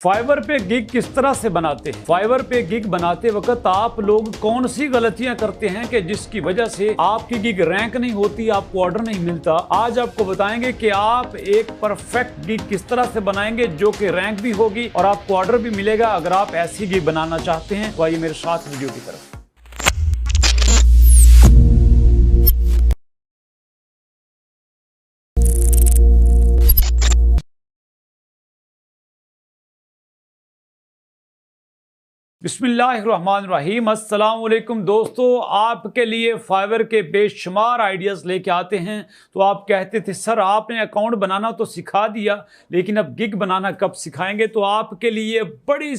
Fibre पे gig किस तरह से बनाते हैं। फाइवर पे गिग बनाते वक्त आप लोग कौन सी गलतियां करते हैं कि जिसकी वजह से आपकी गिग रैंक नहीं होती, आपको ऑर्डर नहीं मिलता। आज आपको बताएंगे कि आप एक परफेक्ट गिग किस तरह से बनाएंगे जो कि रैंक भी होगी और आपको ऑर्डर भी मिलेगा। अगर आप ऐसी गिग बनाना चाहते हैं तो आइए मेरे साथ वीडियो की तरफ। बिस्मिल्लाहिर्रहमानिर्रहीम। अस्सलाम वालेकुम दोस्तों, आपके लिए फाइवर के बेशुमार आइडियाज़ लेके आते हैं। तो आप कहते थे सर आपने अकाउंट बनाना तो सिखा दिया, लेकिन अब गिग बनाना कब सिखाएंगे। तो आपके लिए बड़े ही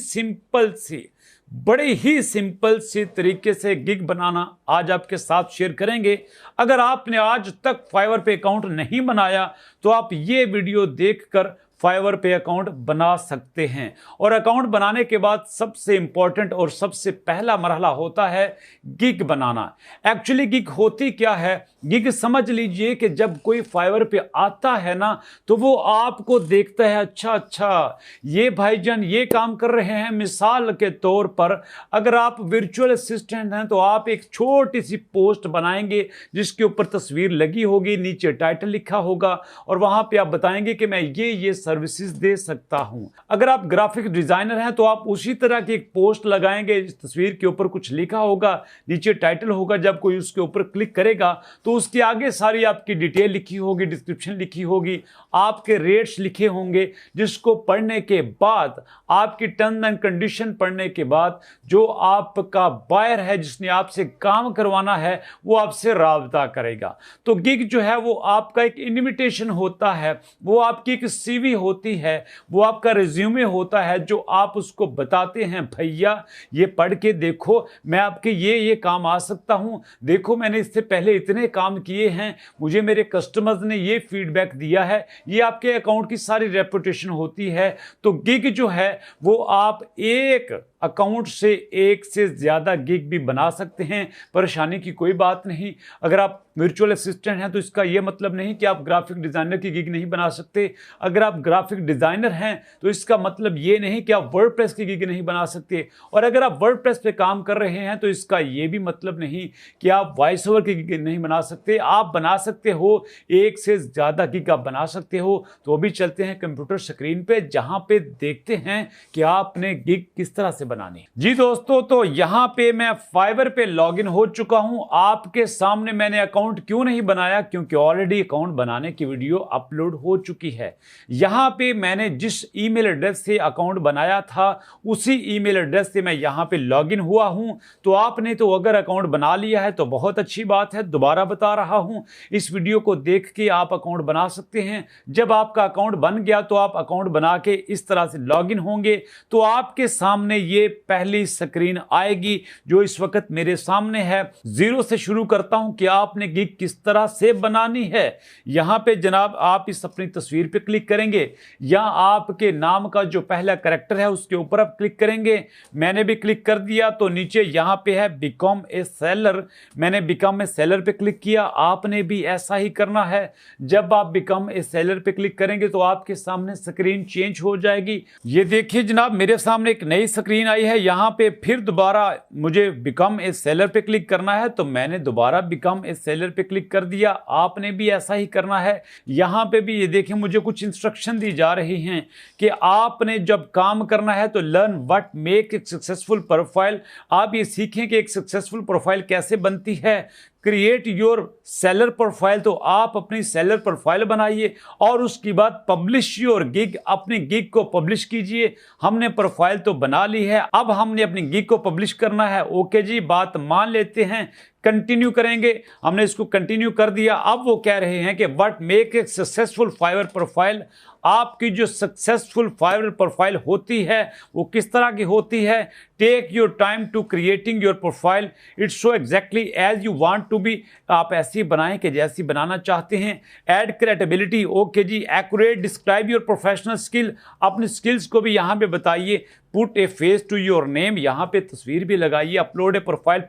सिंपल सी तरीके से गिग बनाना आज आपके साथ शेयर करेंगे। अगर आपने आज तक फाइवर पे अकाउंट नहीं बनाया तो आप ये वीडियो देखकर फाइवर पे अकाउंट बना सकते हैं। और अकाउंट बनाने के बाद सबसे इंपॉर्टेंट और सबसे पहला मरहला होता है गिग बनाना। एक्चुअली गिग होती क्या है? गिग समझ लीजिए कि जब कोई फाइवर पे आता है ना तो वो आपको देखता है, अच्छा ये भाईजान ये काम कर रहे हैं। मिसाल के तौर पर अगर आप वर्चुअल असिस्टेंट हैं तो आप एक छोटी सी पोस्ट बनाएंगे जिसके ऊपर तस्वीर लगी होगी, नीचे टाइटल लिखा होगा और वहां पे आप बताएंगे कि मैं ये सर्विसेज दे सकता हूं। अगर आप ग्राफिक डिजाइनर हैं तो आप उसी तरह की एक पोस्ट लगाएंगे, इस तस्वीर के ऊपर कुछ लिखा होगा, नीचे टाइटल होगा। जब कोई उसके ऊपर क्लिक करेगा तो उसके आगे सारी आपकी डिटेल लिखी होगी, डिस्क्रिप्शन लिखी होगी, आपके रेट्स लिखे होंगे, जिसको पढ़ने के बाद, आपकी टर्म्स एंड कंडीशन पढ़ने के बाद जो आपका बायर है जिसने आपसे काम करवाना है वो आपसे राब्ता करेगा। तो गिग जो है वो आपका एक इन्विटेशन होता है, वो आपकी एक सीवी होती है, वो आपका रिज्यूमे होता है जो आप उसको बताते हैं भैया ये पढ़ के देखो, मैं आपके ये काम आ सकता हूं, देखो मैंने इससे पहले इतने काम किए हैं, मुझे मेरे कस्टमर्स ने ये फीडबैक दिया है। ये आपके अकाउंट की सारी रेपुटेशन होती है। तो गिग जो है वो आप एक अकाउंट से एक से ज्यादा गिग भी बना सकते हैं, परेशानी की कोई बात नहीं। अगर आप वर्चुअल असिस्टेंट हैं तो इसका यह मतलब नहीं कि आप ग्राफिक डिजाइनर की गिग नहीं बना सकते। अगर आप ग्राफिक डिजाइनर हैं तो इसका मतलब ये नहीं कि आप वर्डप्रेस की गिग नहीं बना सकते। और अगर आप वर्डप्रेस पे काम कर रहे हैं तो इसका यह भी मतलब नहीं कि आप वॉइस ओवर की गिग नहीं बना सकते। आप बना सकते हो, एक से ज्यादा गिग आप बना सकते हो। तो अभी चलते हैं कंप्यूटर स्क्रीन पे, जहां पे देखते हैं कि आपने गिग किस तरह से बनानी। जी दोस्तों, तो यहां पे मैं फाइवर पे लॉगिन हो चुका हूं। आपके सामने मैंने अकाउंट क्यों नहीं बनाया, क्योंकि ऑलरेडी अकाउंट बनाने की वीडियो अपलोड हो चुकी है। यहां पे मैंने जिस ईमेल एड्रेस से अकाउंट बनाया था उसी ईमेल एड्रेस से मैं यहां पे लॉगिन हुआ हूं। तो आपने तो अगर अकाउंट बना लिया है तो बहुत अच्छी बात है, दोबारा बता रहा हूं, इस वीडियो को देख के आप अकाउंट बना सकते हैं। जब आपका अकाउंट बन गया तो आप अकाउंट बना के इस तरह से लॉगिन होंगे तो आपके सामने ये पहली स्क्रीन आएगी जो इस वक्त मेरे सामने है। जीरो से शुरू करता हूं कि आपने गिग किस तरह से बनानी है। यहां पे जनाब आप इस अपनी तस्वीर पे क्लिक करेंगे या आपके नाम का जो पहला कैरेक्टर है उसके ऊपर आप क्लिक करेंगे। मैंने भी क्लिक कर दिया। तो नीचे यहां पे है बिकम ए सेलर, मैंने बिकम ए सेलर पे क्लिक किया। आपने भी ऐसा ही करना है। जब आप बिकम ए सेलर पे क्लिक करेंगे तो आपके सामने स्क्रीन चेंज हो जाएगी। ये देखिए जनाब मेरे सामने एक नई स्क्रीन आई है। यहां पे फिर दोबारा मुझे बिकम ए सेलर पे क्लिक करना है तो मैंने दोबारा बिकम ए सेलर पे क्लिक कर दिया। आपने भी ऐसा ही करना है। यहां पे भी ये देखिए मुझे कुछ इंस्ट्रक्शन दी जा रही हैं कि आपने जब काम करना है तो learn what make a successful profile. आप ये सीखें कि एक सक्सेसफुल प्रोफाइल कैसे बनती है। क्रिएट योर सेलर प्रोफाइल, तो आप अपनी सेलर प्रोफाइल बनाइए और उसके बाद पब्लिश योर गिग, अपनी गिग को पब्लिश कीजिए। हमने प्रोफाइल तो बना ली है, अब हमने अपनी गिग को पब्लिश करना है। ओके जी, बात मान लेते हैं, कंटिन्यू करेंगे। हमने इसको कंटिन्यू कर दिया। अब वो कह रहे हैं कि what make a successful Fiverr profile. आपकी जो सक्सेसफुल फाइवर प्रोफाइल होती है वो किस तरह की होती है। Take your time to creating your profile, it's so exactly as you want to be. आप ऐसी बनाएं कि जैसी बनाना चाहते हैं। एड क्रेडिबिलिटी, ओके जी। Accurate describe your professional skill, अपनी स्किल्स को भी यहां पे बताइए। Put a face to your name, यहां पे तस्वीर भी लगाइए। अपलोड ए प्रोफाइल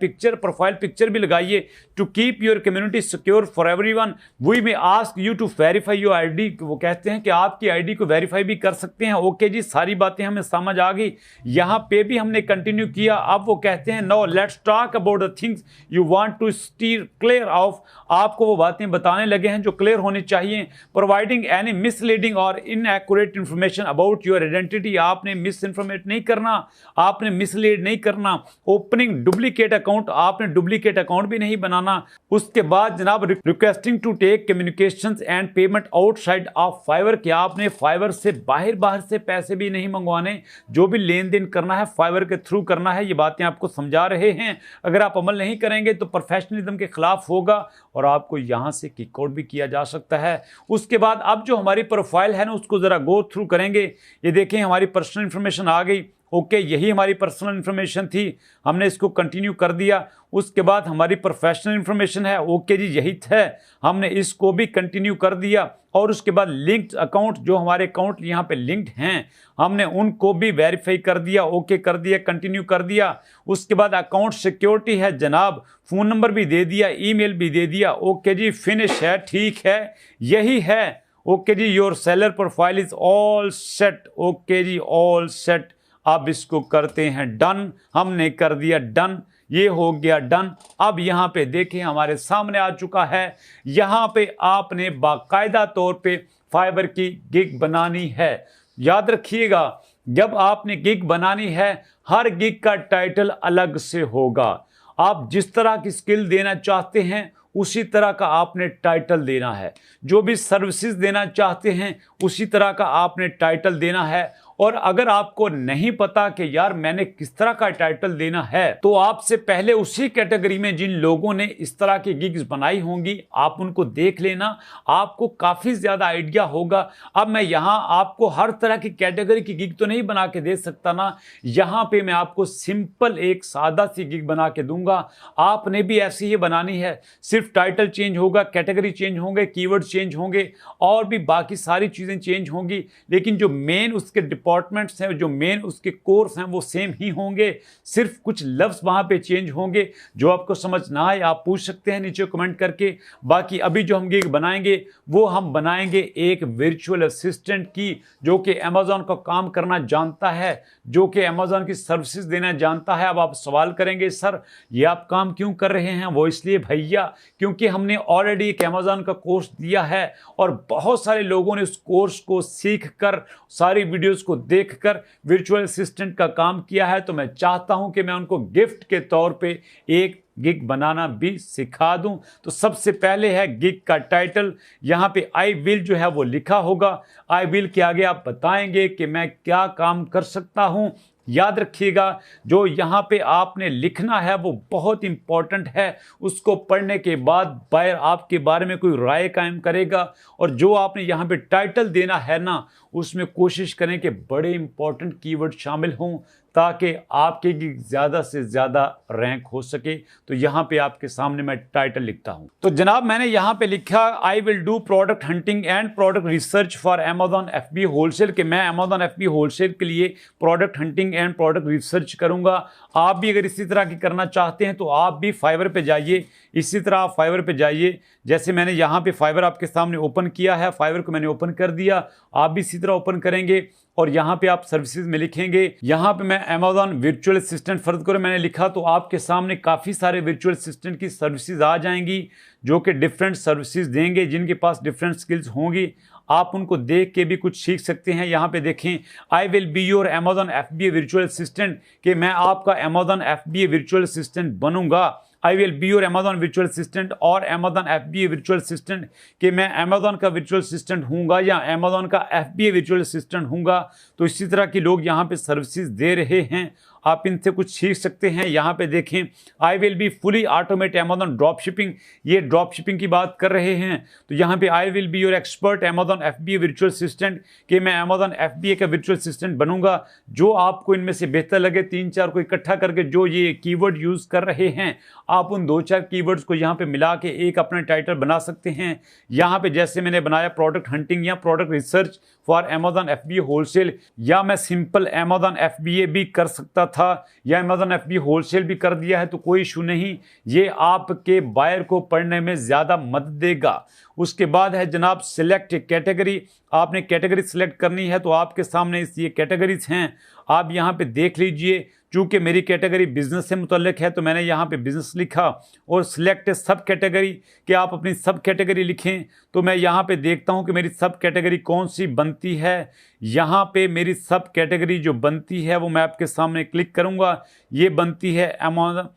पिक्चर भी भी लगाइए। To keep your community secure for everyone we may ask you to verify your ID. वो कहते हैं कि आपकी आईडी को वेरीफाई भी कर सकते हैं। ओके जी, सारी बातें हमें समझ आ गई, यहाँ पे भी हमने कंटिन्यू किया। अब वो कहते हैं no let's talk about the things you want to steer clear of. आपको वो बातें बताने लगे हैं जो क्लियर होनी चाहिए। प्रोवाइडिंग एनी मिसलीडिंग और inaccurate information about your identity. आपने मिस इन्फॉर्मेट नहीं करना, आपने मिसलीड नहीं करना। ओपनिंग डुप्लीकेट अकाउंट, आपने डुप्लीकेट अकाउंट भी नहीं बनाना। उसके बाद जनाब requesting to take communications and payment outside of Fiverr. कि आपने फाइवर से बाहर से पैसे भी नहीं मंगवाने, जो भी लेन देन करना है फाइवर के थ्रू करना है। ये बातें आपको समझा रहे हैं। अगर आप अमल नहीं करेंगे तो प्रोफेशनलिज्म के खिलाफ होगा और आपको यहां से किक आउट भी किया जा सकता है। उसके बाद अब जो हमारी प्रोफाइल है ना, उसको जरा गो थ्रू करेंगे। ये देखें हमारी पर्सनल इंफॉर्मेशन आ गई। ओके, यही हमारी पर्सनल इंफॉर्मेशन थी, हमने इसको कंटिन्यू कर दिया। उसके बाद हमारी प्रोफेशनल इंफॉर्मेशन है। ओके जी, यही है, हमने इसको भी कंटिन्यू कर दिया। और उसके बाद लिंक्ड अकाउंट, जो हमारे अकाउंट यहाँ पे लिंक्ड हैं, हमने उनको भी वेरीफाई कर दिया। ओके कर दिया, कंटिन्यू कर दिया। उसके बाद अकाउंट सिक्योरिटी है जनाब, फ़ोन नंबर भी दे दिया, ईमेल भी दे दिया। ओके जी, फिनिश है, ठीक है, यही है। ओके जी, your seller profile is all set. Okay जी, ऑल सेट। अब इसको करते हैं डन। हमने कर दिया डन, ये हो गया डन। अब यहाँ पे देखें हमारे सामने आ चुका है। यहाँ पे आपने बाकायदा तौर पे फाइवर की गिग बनानी है। याद रखिएगा, जब आपने गिग बनानी है, हर गिग का टाइटल अलग से होगा। आप जिस तरह की स्किल देना चाहते हैं उसी तरह का आपने टाइटल देना है। जो भी सर्विसेज देना चाहते हैं उसी तरह का आपने टाइटल देना है। और अगर आपको नहीं पता कि यार मैंने किस तरह का टाइटल देना है, तो आपसे पहले उसी कैटेगरी में जिन लोगों ने इस तरह की गिग्स बनाई होंगी, आप उनको देख लेना, आपको काफ़ी ज़्यादा आइडिया होगा। अब मैं यहाँ आपको हर तरह की कैटेगरी की गिग तो नहीं बना के दे सकता ना। यहाँ पे मैं आपको सिंपल एक सादा सी गिग बना के दूंगा। आपने भी ऐसी ही बनानी है। सिर्फ टाइटल चेंज होगा, कैटेगरी चेंज होंगे, कीवर्ड चेंज होंगे और भी बाकी सारी चीज़ें चेंज होंगी, लेकिन जो मेन उसके डिपार्टमेंट्स हैं, जो मेन उसके कोर्स हैं, वो सेम ही होंगे। सिर्फ कुछ लफ्ज़ वहाँ पे चेंज होंगे। जो आपको समझ ना आए आप पूछ सकते हैं नीचे कमेंट करके। बाकी अभी जो हम गिग बनाएंगे वो हम बनाएंगे एक वर्चुअल असिस्टेंट की, जो कि अमेज़ॉन का काम करना जानता है, जो कि अमेज़ॉन की सर्विसेज देना जानता है। अब आप सवाल करेंगे सर ये आप काम क्यों कर रहे हैं? वो इसलिए भैया क्योंकि हमने ऑलरेडी एक अमेज़ॉन का कोर्स दिया है और बहुत सारे लोगों ने उस कोर्स को सीख कर, सारी वीडियोस को देखकर वर्चुअल असिस्टेंट का काम किया है। तो मैं चाहता हूं कि मैं उनको गिफ्ट के तौर पे एक गिग बनाना भी सिखा दूं। तो सबसे पहले है गिग का टाइटल। यहाँ पे आई विल जो है वो लिखा होगा। आई विल के आगे आप बताएंगे कि मैं क्या काम कर सकता हूं। याद रखिएगा, जो यहाँ पे आपने लिखना है वो बहुत इंपॉर्टेंट है। उसको पढ़ने के बाद बाहर आपके बारे में कोई राय कायम करेगा। और जो आपने यहाँ पे टाइटल देना है ना, उसमें कोशिश करें कि बड़े इंपॉर्टेंट कीवर्ड शामिल हों ताकि आपके गिग ज़्यादा से ज़्यादा रैंक हो सके। तो यहाँ पे आपके सामने मैं टाइटल लिखता हूँ। तो जनाब मैंने यहाँ पे लिखा I will do product hunting and product research for Amazon FBA wholesale, कि मैं अमेज़ॉन FBA होलसेल के लिए product hunting and product research करूँगा। आप भी अगर इसी तरह की करना चाहते हैं तो आप भी फाइवर पे जाइए, इसी तरह आप फाइवर पे जाइए। जैसे मैंने यहाँ पे फाइवर आपके सामने ओपन किया है, फाइवर को मैंने ओपन कर दिया, आप भी इसी तरह ओपन करेंगे और यहाँ पे आप सर्विसेज में लिखेंगे। यहाँ पे मैं अमेज़ॉन वर्चुअल असिस्टेंट फर्ज करो मैंने लिखा, तो आपके सामने काफ़ी सारे वर्चुअल असिस्टेंट की सर्विसेज आ जाएंगी जो कि डिफरेंट सर्विसेज देंगे, जिनके पास डिफरेंट स्किल्स होंगी। आप उनको देख के भी कुछ सीख सकते हैं। यहाँ पे देखें I will be your Amazon FBA virtual assistant, कि मैं आपका अमेज़ॉन FBA वर्चुअल असिस्टेंट बनूंगा। I will be your Amazon virtual assistant और अमेज़ॉन FBA वर्चुअल असिस्टेंट, कि मैं अमेज़ॉन का वर्चुअल असिस्टेंट हूँगा या अमेज़ॉन का FBA वर्चुअल असिस्टेंट हूँगा। तो इसी तरह के लोग यहाँ पे सर्विसेज दे रहे हैं, आप इनसे कुछ सीख सकते हैं। यहाँ पे देखें I will be fully automate Amazon drop shipping, ये ड्रॉप शिपिंग की बात कर रहे हैं। तो यहाँ पे I will be your expert Amazon FBA virtual assistant, कि मैं अमेज़ॉन FBA का वर्चुअल असिस्टेंट बनूंगा। जो आपको इनमें से बेहतर लगे, 3-4 को इकट्ठा करके जो ये कीवर्ड यूज़ कर रहे हैं, आप उन 2-4 कीवर्ड्स को यहाँ पे मिला के एक अपना टाइटल बना सकते हैं। यहाँ पे जैसे मैंने बनाया प्रोडक्ट हंटिंग या product research for Amazon FBA wholesale, या मैं सिंपल अमेज़ॉन FBA भी कर सकता था। था या अमेजॉन एफबी होलसेल भी कर दिया है तो कोई इशू नहीं, ये आपके बायर को पढ़ने में ज़्यादा मदद देगा। उसके बाद है जनाब सिलेक्ट कैटेगरी। आपने कैटेगरी सिलेक्ट करनी है तो आपके सामने ये कैटेगरीज हैं, आप यहाँ पे देख लीजिए। चूँकि मेरी कैटेगरी बिजनेस से मुतल्लिक है तो मैंने यहाँ पे बिजनेस लिखा और सिलेक्ट सब कैटेगरी कि आप अपनी सब कैटेगरी लिखें। तो मैं यहाँ पे देखता हूँ कि मेरी सब कैटेगरी कौन सी बनती है। यहाँ पे मेरी सब कैटेगरी जो बनती है वो मैं आपके सामने क्लिक करूँगा। ये बनती है अमेज़न,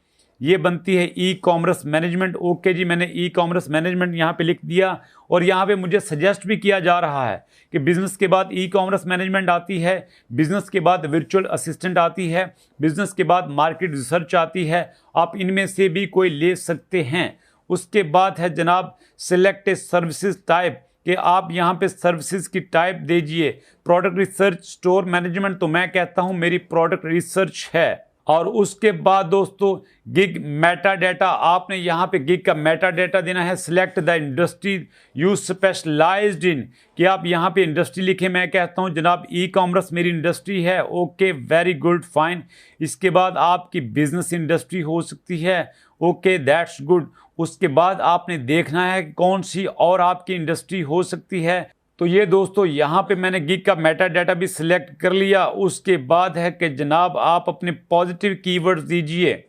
ये बनती है ई कॉमर्स मैनेजमेंट। ओके जी, मैंने ई कॉमर्स मैनेजमेंट यहाँ पे लिख दिया और यहाँ पे मुझे सजेस्ट भी किया जा रहा है कि बिज़नेस के बाद ई कॉमर्स मैनेजमेंट आती है, बिज़नेस के बाद वर्चुअल असिस्टेंट आती है, बिज़नेस के बाद मार्केट रिसर्च आती है। आप इनमें से भी कोई ले सकते हैं। उसके बाद है जनाब सिलेक्ट सर्विसेज टाइप कि आप यहाँ पे सर्विसेज की टाइप दीजिए। प्रोडक्ट रिसर्च, स्टोर मैनेजमेंट, तो मैं कहता हूँ मेरी प्रोडक्ट रिसर्च है। और उसके बाद दोस्तों गिग मेटा डाटा, आपने यहाँ पे गिग का मेटा डाटा देना है। Select the industry you specialized in कि आप यहाँ पे इंडस्ट्री लिखें। मैं कहता हूँ जनाब ई कॉमर्स मेरी इंडस्ट्री है। Okay, very good, fine. इसके बाद आपकी बिजनेस इंडस्ट्री हो सकती है। Okay, that's good. उसके बाद आपने देखना है कि कौन सी और आपकी इंडस्ट्री हो सकती है। तो ये दोस्तों यहाँ पे मैंने गिग का मेटा डाटा भी सिलेक्ट कर लिया। उसके बाद है कि जनाब आप अपने पॉजिटिव कीवर्ड्स दीजिए।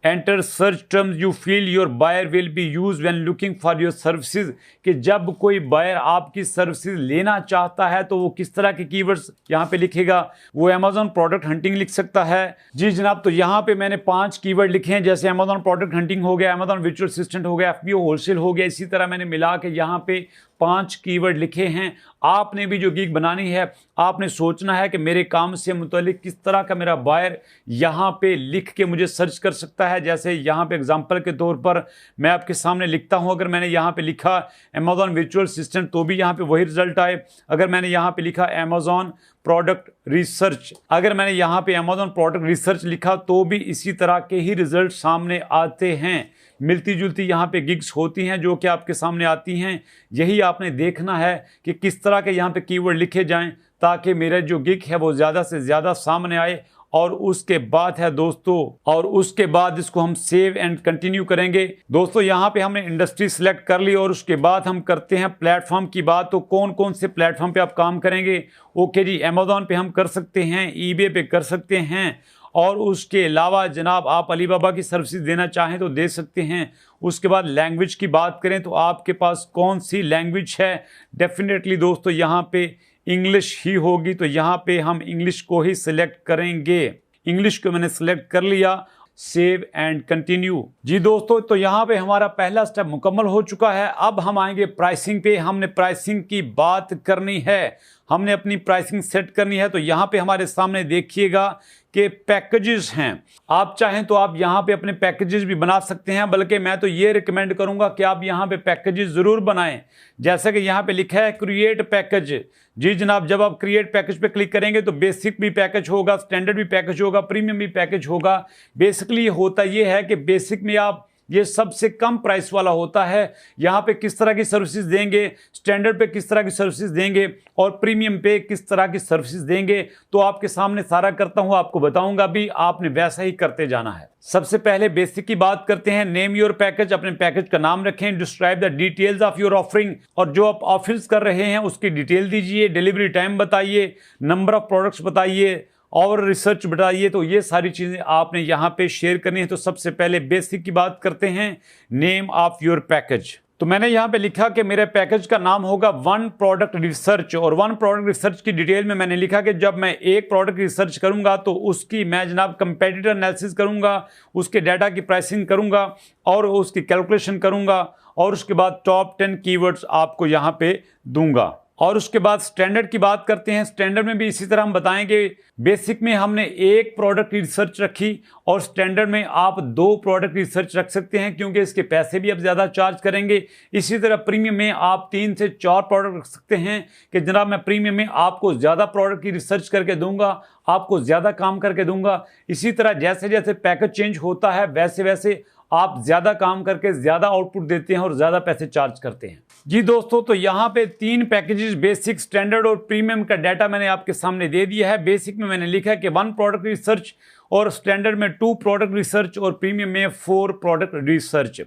Enter search terms you feel your buyer will be use when looking for your services कि जब कोई बायर आपकी सर्विसेज लेना चाहता है तो वो किस तरह के कीवर्ड्स यहाँ पे लिखेगा। वो अमेजॉन प्रोडक्ट हंटिंग लिख सकता है। जी जनाब, तो यहाँ पे मैंने 5 कीवर्ड लिखे हैं, जैसे अमेजॉन प्रोडक्ट हंटिंग हो गया, अमेजॉन वर्चुअल असिस्टेंट हो गया, एफबीओ होलसेल हो गया। इसी तरह मैंने मिला के यहाँ पे 5 कीवर्ड लिखे हैं। आपने भी जो गिग बनानी है, आपने सोचना है कि मेरे काम से मुतालिक किस तरह का मेरा बायर यहाँ पे लिख के मुझे सर्च कर सकता है। जैसे यहाँ पे एग्जांपल के तौर पर मैं आपके सामने लिखता हूँ, अगर मैंने यहाँ पे लिखा अमेजॉन वर्चुअल असिस्टेंट तो भी यहाँ पे वही रिजल्ट आए। अगर मैंने यहाँ पे लिखा अमेजॉन प्रोडक्ट रिसर्च, अगर मैंने यहाँ पे अमेजॉन प्रोडक्ट रिसर्च लिखा तो भी इसी तरह के ही रिजल्ट सामने आते हैं। मिलती जुलती यहाँ पे गिग्स होती हैं जो कि आपके सामने आती हैं। यही आपने देखना है कि किस तरह के यहाँ पे कीवर्ड लिखे जाएं ताकि मेरा जो गिग है वो ज़्यादा से ज़्यादा सामने आए। और उसके बाद है दोस्तों, और उसके बाद इसको हम सेव एंड कंटिन्यू करेंगे। दोस्तों यहाँ पे हमने इंडस्ट्री सिलेक्ट कर ली और उसके बाद हम करते हैं प्लेटफॉर्म की बात। तो कौन कौन से प्लेटफॉर्म पे आप काम करेंगे? ओके जी, अमेजॉन पे हम कर सकते हैं, ईबे पे कर सकते हैं, और उसके अलावा जनाब आप अलीबाबा की सर्विसेज देना चाहें तो दे सकते हैं। उसके बाद लैंग्वेज की बात करें तो आपके पास कौन सी लैंग्वेज है? डेफिनेटली दोस्तों यहाँ पे इंग्लिश ही होगी, तो यहाँ पे हम इंग्लिश को ही सिलेक्ट करेंगे। इंग्लिश को मैंने सिलेक्ट कर लिया। Save and continue. जी दोस्तों, तो यहाँ पे हमारा पहला स्टेप मुकम्मल हो चुका है। अब हम आएंगे प्राइसिंग पे। हमने प्राइसिंग की बात करनी है, हमने अपनी प्राइसिंग सेट करनी है। तो यहाँ पे हमारे सामने देखिएगा कि पैकेजेस हैं। आप चाहें तो आप यहाँ पे अपने पैकेजेस भी बना सकते हैं, बल्कि मैं तो ये रिकमेंड करूँगा कि आप यहाँ पे पैकेजेस ज़रूर बनाएं। जैसा कि यहाँ पे लिखा है क्रिएट पैकेज। जी जनाब, जब आप क्रिएट पैकेज पे क्लिक करेंगे तो बेसिक भी पैकेज होगा, स्टैंडर्ड भी पैकेज होगा, प्रीमियम भी पैकेज होगा। बेसिकली होता ये है कि बेसिक में आप ये सबसे कम प्राइस वाला होता है। यहाँ पे किस तरह की सर्विसेज देंगे, स्टैंडर्ड पे किस तरह की सर्विसेज देंगे और प्रीमियम पे किस तरह की सर्विसेज देंगे, तो आपके सामने सारा करता हूँ, आपको बताऊंगा भी, आपने वैसा ही करते जाना है। सबसे पहले बेसिक की बात करते हैं। नेम योर पैकेज, अपने पैकेज का नाम रखें। Describe the details of your offering, और जो आप ऑफर्स कर रहे हैं उसकी डिटेल दीजिए। डिलीवरी टाइम बताइए, नंबर ऑफ प्रोडक्ट्स बताइए और रिसर्च बताइए। तो ये सारी चीज़ें आपने यहाँ पे शेयर करनी है। तो सबसे पहले बेसिक की बात करते हैं, नेम ऑफ योर पैकेज। तो मैंने यहाँ पे लिखा कि मेरे पैकेज का नाम होगा 1 प्रोडक्ट रिसर्च, और 1 प्रोडक्ट रिसर्च की डिटेल में मैंने लिखा कि जब मैं एक प्रोडक्ट रिसर्च करूँगा तो उसकी मैं जनाब कंपेटिटर एनालिसिस करूँगा, उसके डाटा की प्राइसिंग करूँगा और उसकी कैलकुलेशन करूँगा, और उसके बाद टॉप 10 कीवर्ड्स आपको यहाँ पे दूंगा। और उसके बाद स्टैंडर्ड की बात करते हैं। स्टैंडर्ड में भी इसी तरह हम बताएंगे। बेसिक में हमने एक प्रोडक्ट रिसर्च रखी और स्टैंडर्ड में आप 2 प्रोडक्ट रिसर्च रख सकते हैं, क्योंकि इसके पैसे भी अब ज़्यादा चार्ज करेंगे। इसी तरह प्रीमियम में आप 3 से 4 प्रोडक्ट रख सकते हैं कि जनाब मैं प्रीमियम में आपको ज़्यादा प्रोडक्ट की रिसर्च करके दूंगा, आपको ज़्यादा काम करके दूंगा। इसी तरह जैसे जैसे पैकेज चेंज होता है वैसे वैसे आप ज़्यादा काम करके ज़्यादा आउटपुट देते हैं और ज़्यादा पैसे चार्ज करते हैं। जी दोस्तों, तो यहाँ पे 3 पैकेजेस बेसिक, स्टैंडर्ड और प्रीमियम का डाटा मैंने आपके सामने दे दिया है। बेसिक में मैंने लिखा है कि 1 प्रोडक्ट रिसर्च, और स्टैंडर्ड में 2 प्रोडक्ट रिसर्च, और प्रीमियम में 4 प्रोडक्ट रिसर्च।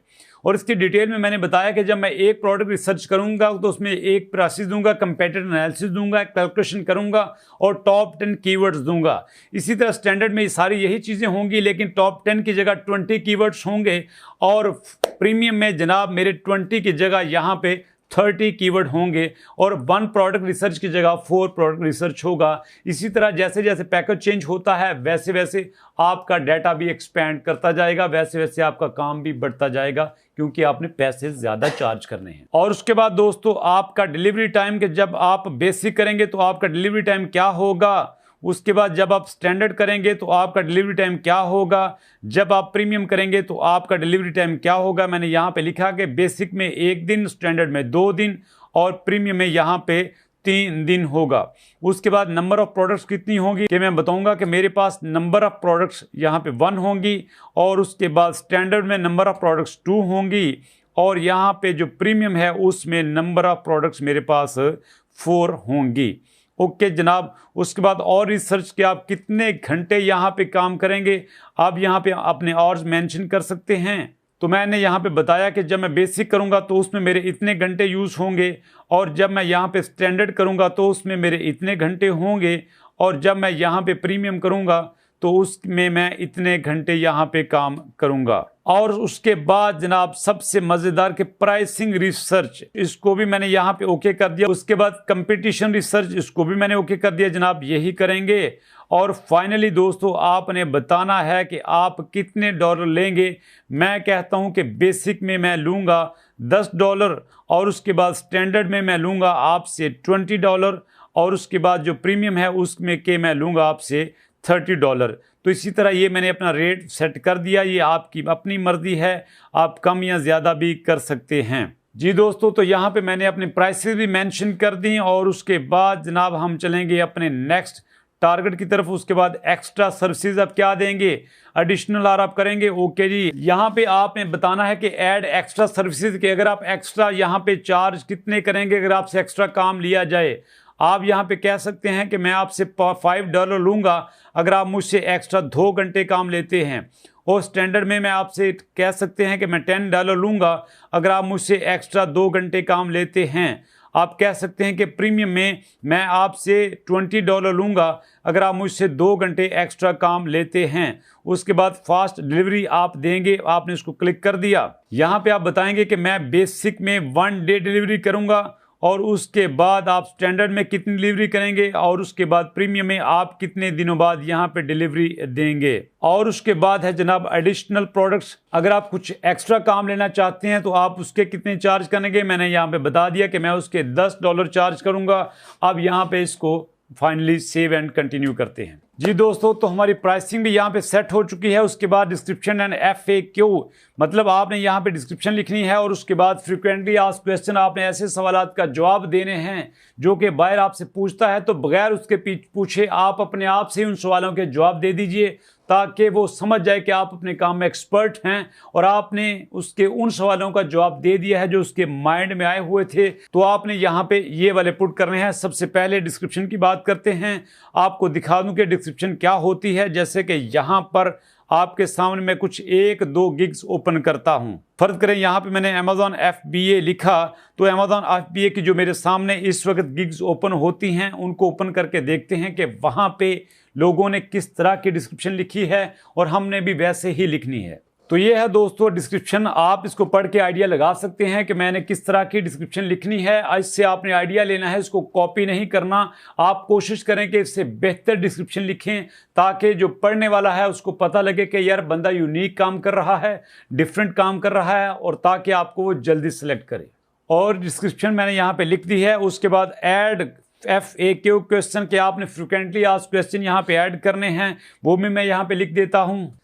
और इसकी डिटेल में मैंने बताया कि जब मैं एक प्रोडक्ट रिसर्च करूंगा तो उसमें एक प्रोसेस दूंगा, कंपेटिटिव एनालिसिस दूंगा, कैलकुलेशन करूंगा और टॉप 10 कीवर्ड्स दूंगा। इसी तरह स्टैंडर्ड में सारी यही चीज़ें होंगी, लेकिन टॉप 10 की जगह 20 कीवर्ड्स होंगे, और प्रीमियम में जनाब मेरे 20 की जगह यहाँ पे 30 कीवर्ड होंगे, और 1 प्रोडक्ट रिसर्च की जगह 4 प्रोडक्ट रिसर्च होगा। इसी तरह जैसे जैसे पैकेज चेंज होता है वैसे वैसे आपका डाटा भी एक्सपैंड करता जाएगा, वैसे वैसे आपका काम भी बढ़ता जाएगा, क्योंकि आपने पैसे ज़्यादा चार्ज करने हैं। और उसके बाद दोस्तों, आपका डिलीवरी टाइम के जब आप बेसिक करेंगे तो आपका डिलीवरी टाइम क्या होगा, उसके बाद जब आप स्टैंडर्ड करेंगे तो आपका डिलीवरी टाइम क्या होगा, जब आप प्रीमियम करेंगे तो आपका डिलीवरी टाइम क्या होगा। मैंने यहाँ पे लिखा कि बेसिक में 1 दिन, स्टैंडर्ड में 2 दिन, और प्रीमियम में यहाँ पे 3 दिन होगा। उसके बाद नंबर ऑफ प्रोडक्ट्स कितनी होगी कि मैं बताऊंगा कि मेरे पास नंबर ऑफ प्रोडक्ट्स यहाँ पे 1 होंगी, और उसके बाद स्टैंडर्ड में नंबर ऑफ प्रोडक्ट्स 2 होंगी, और यहाँ पे जो प्रीमियम है उसमें नंबर ऑफ प्रोडक्ट्स मेरे पास 4 होंगी। ओके जनाब। उसके बाद और रिसर्च के आप कितने घंटे यहाँ पे काम करेंगे, आप यहाँ पे अपने आवर्स मेंशन कर सकते हैं। तो मैंने यहाँ पे बताया कि जब मैं बेसिक करूँगा तो उसमें मेरे इतने घंटे यूज़ होंगे, और जब मैं यहाँ पे स्टैंडर्ड करूँगा तो उसमें मेरे इतने घंटे होंगे, और जब मैं यहाँ पे प्रीमियम करूँगा तो उसमें मैं इतने घंटे यहाँ पे काम करूँगा। और उसके बाद जनाब सबसे मज़ेदार के प्राइसिंग रिसर्च, इसको भी मैंने यहाँ पे ओके कर दिया। उसके बाद कंपटीशन रिसर्च, इसको भी मैंने ओके कर दिया जनाब, यही करेंगे। और फाइनली दोस्तों, आपने बताना है कि आप कितने डॉलर लेंगे। मैं कहता हूँ कि बेसिक में मैं लूँगा $10, और उसके बाद स्टैंडर्ड में मैं लूँगा आपसे $20, और उसके बाद जो प्रीमियम है उसमें के मैं लूँगा आपसे $30। तो इसी तरह ये मैंने अपना रेट सेट कर दिया। ये आपकी अपनी मर्जी है, आप कम या ज़्यादा भी कर सकते हैं। जी दोस्तों, तो यहाँ पे मैंने अपनी प्राइसेस भी मेंशन कर दी, और उसके बाद जनाब हम चलेंगे अपने नेक्स्ट टारगेट की तरफ। उसके बाद एक्स्ट्रा सर्विसेज आप क्या देंगे, एडिशनल आर आप करेंगे। ओके जी, यहाँ पे आपने बताना है कि ऐड एक्स्ट्रा सर्विसेज के अगर आप एक्स्ट्रा यहाँ पे चार्ज कितने करेंगे अगर आपसे एक्स्ट्रा काम लिया जाए। आप यहाँ पे कह सकते हैं कि मैं आपसे $5 लूँगा अगर आप मुझसे एक्स्ट्रा 2 घंटे काम लेते हैं, और स्टैंडर्ड में मैं आपसे कह सकते हैं कि मैं $10 लूँगा अगर आप मुझसे एक्स्ट्रा 2 घंटे काम लेते हैं। आप कह सकते हैं कि प्रीमियम में मैं आपसे $20 लूँगा अगर आप मुझसे 2 घंटे एक्स्ट्रा काम लेते हैं। उसके बाद फास्ट डिलीवरी आप देंगे, आपने इसको क्लिक कर दिया। यहाँ पे आप बताएंगे कि मैं बेसिक में 1 डे डिलीवरी करूँगा, और उसके बाद आप स्टैंडर्ड में कितनी डिलीवरी करेंगे, और उसके बाद प्रीमियम में आप कितने दिनों बाद यहाँ पे डिलीवरी देंगे। और उसके बाद है जनाब एडिशनल प्रोडक्ट्स, अगर आप कुछ एक्स्ट्रा काम लेना चाहते हैं तो आप उसके कितने चार्ज करेंगे। मैंने यहाँ पे बता दिया कि मैं उसके $10 चार्ज करूँगा। अब यहाँ पे इसको फाइनली सेव एंड कंटिन्यू करते हैं। जी दोस्तों, तो हमारी प्राइसिंग भी यहाँ पे सेट हो चुकी है। उसके बाद डिस्क्रिप्शन एंड FAQ, मतलब आपने यहाँ पे डिस्क्रिप्शन लिखनी है, और उसके बाद फ्रीक्वेंटली आस्क्ड क्वेश्चन, आपने ऐसे सवालात का जवाब देने हैं जो कि बायर आपसे पूछता है, तो बगैर उसके पूछे आप अपने आप से उन सवालों के जवाब दे दीजिए, ताकि वो समझ जाए कि आप अपने काम में एक्सपर्ट हैं और आपने उसके उन सवालों का जवाब दे दिया है जो उसके माइंड में आए हुए थे। तो आपने यहाँ पे ये वाले पुट करने हैं। सबसे पहले डिस्क्रिप्शन की बात करते हैं। आपको दिखा दूं कि डिस्क्रिप्शन क्या होती है। जैसे कि यहाँ पर आपके सामने मैं कुछ 1-2 गिग्स ओपन करता हूँ। फर्ज करें यहाँ पे मैंने Amazon FBA लिखा, तो Amazon FBA की जो मेरे सामने इस वक्त गिग्स ओपन होती हैं उनको ओपन करके देखते हैं कि वहाँ पे लोगों ने किस तरह की डिस्क्रिप्शन लिखी है, और हमने भी वैसे ही लिखनी है। तो ये है दोस्तों डिस्क्रिप्शन। आप इसको पढ़ के आइडिया लगा सकते हैं कि मैंने किस तरह की डिस्क्रिप्शन लिखनी है। इससे आपने आइडिया लेना है, इसको कॉपी नहीं करना। आप कोशिश करें कि इससे बेहतर डिस्क्रिप्शन लिखें, ताकि जो पढ़ने वाला है उसको पता लगे कि यार बंदा यूनिक काम कर रहा है, डिफरेंट काम कर रहा है, और ताकि आपको वो जल्दी सेलेक्ट करे। और डिस्क्रिप्शन मैंने यहाँ पे लिख दी है। उसके बाद ऐड FAQ क्वेश्चन के आपने फ्रिक्वेंटली आस्क्ड क्वेश्चन यहाँ पे ऐड करने हैं, वो भी मैं यहाँ पे लिख देता हूँ।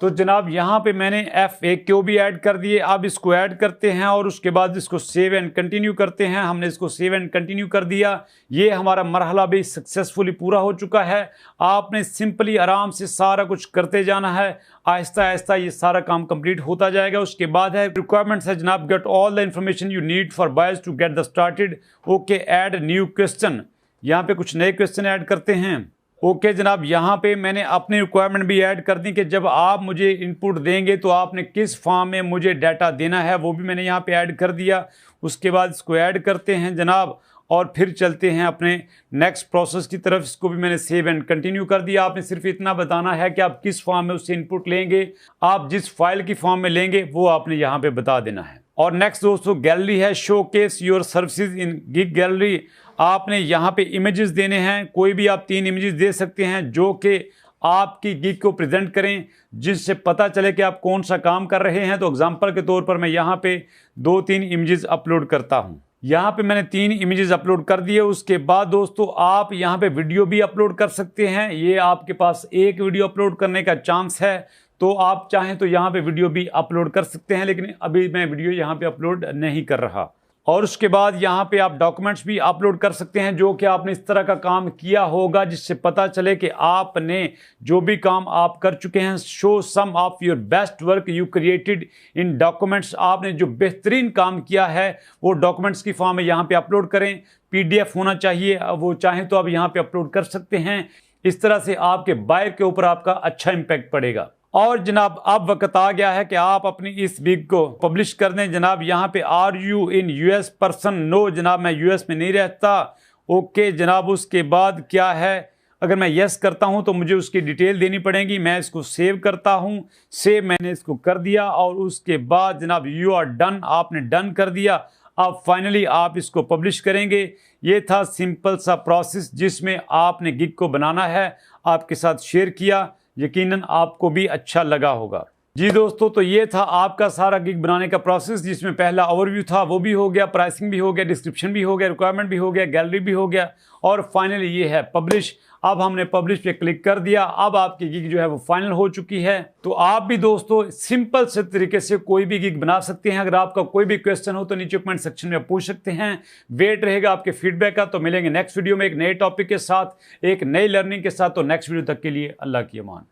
तो जनाब यहाँ पे मैंने FAQ भी ऐड कर दिए। अब इसको ऐड करते हैं और उसके बाद इसको सेव एंड कंटिन्यू करते हैं। हमने इसको सेव एंड कंटिन्यू कर दिया। ये हमारा मरहला भी सक्सेसफुली पूरा हो चुका है। आपने सिंपली आराम से सारा कुछ करते जाना है, आहिस्ता आहिस्ता ये सारा काम कंप्लीट होता जाएगा। उसके बाद है रिक्वायरमेंट्स है जनाब, get all the information you need for buyers to get the started. Okay, add new question. यहाँ पे कुछ नए क्वेश्चन ऐड करते हैं। ओके जनाब, यहाँ पे मैंने अपनी रिक्वायरमेंट भी ऐड कर दी कि जब आप मुझे इनपुट देंगे तो आपने किस फॉर्म में मुझे डाटा देना है, वो भी मैंने यहाँ पे ऐड कर दिया। उसके बाद इसको ऐड करते हैं जनाब और फिर चलते हैं अपने नेक्स्ट प्रोसेस की तरफ। इसको भी मैंने सेव एंड कंटिन्यू कर दिया। आपने सिर्फ इतना बताना है कि आप किस फॉर्म में उससे इनपुट लेंगे, आप जिस फाइल की फॉर्म में लेंगे वो आपने यहाँ पे बता देना है। और नेक्स्ट दोस्तों गैलरी है, showcase your services in gig gallery. आपने यहाँ पे इमेजेस देने हैं, कोई भी आप 3 इमेजेस दे सकते हैं जो कि आपकी गिग को प्रेजेंट करें, जिससे पता चले कि आप कौन सा काम कर रहे हैं। तो एग्जांपल के तौर पर मैं यहाँ पे 2-3 इमेजेस अपलोड करता हूँ। यहाँ पे मैंने 3 इमेजेस अपलोड कर दिए। उसके बाद दोस्तों आप यहाँ पे वीडियो भी अपलोड कर सकते हैं। ये आपके पास एक वीडियो अपलोड करने का चांस है, तो आप चाहें तो यहाँ पे वीडियो भी अपलोड कर सकते हैं, लेकिन अभी मैं वीडियो यहाँ पे अपलोड नहीं कर रहा। और उसके बाद यहाँ पे आप डॉक्यूमेंट्स भी अपलोड कर सकते हैं जो कि आपने इस तरह का काम किया होगा, जिससे पता चले कि आपने जो भी काम आप कर चुके हैं। Show some of your best work you created in documents. आपने जो बेहतरीन काम किया है वो डॉक्यूमेंट्स की फॉर्म में यहाँ पे अपलोड करें। PDF होना चाहिए, वो चाहें तो आप यहाँ पे अपलोड कर सकते हैं। इस तरह से आपके बायर के ऊपर आपका अच्छा इम्पैक्ट पड़ेगा। और जनाब अब वक्त आ गया है कि आप अपनी इस गिग को पब्लिश कर दें। जनाब यहाँ पे are you in US person, no जनाब मैं US में नहीं रहता। ओके जनाब, उसके बाद क्या है, अगर मैं यस करता हूँ तो मुझे उसकी डिटेल देनी पड़ेगी। मैं इसको सेव करता हूँ, सेव मैंने इसको कर दिया। और उसके बाद जनाब यू आर डन, आपने डन कर दिया। अब फाइनली आप इसको पब्लिश करेंगे। ये था सिंपल सा प्रोसेस जिसमें आपने गिग को बनाना है, आपके साथ शेयर किया। यकीनन आपको भी अच्छा लगा होगा। जी दोस्तों, तो ये था आपका सारा गिग बनाने का प्रोसेस, जिसमें पहला ओवरव्यू था, वो भी हो गया, प्राइसिंग भी हो गया, डिस्क्रिप्शन भी हो गया, रिक्वायरमेंट भी हो गया, गैलरी भी हो गया, और फाइनली ये है पब्लिश। अब हमने पब्लिश पे क्लिक कर दिया। अब आपकी गिग जो है वो फाइनल हो चुकी है। तो आप भी दोस्तों सिंपल से तरीके से कोई भी गिग बना सकते हैं। अगर आपका कोई भी क्वेश्चन हो तो नीचे कमेंट सेक्शन में पूछ सकते हैं। वेट रहेगा आपके फीडबैक का। तो मिलेंगे नेक्स्ट वीडियो में एक नए टॉपिक के साथ, एक नई लर्निंग के साथ। तो नेक्स्ट वीडियो तक के लिए अल्लाह की अमान।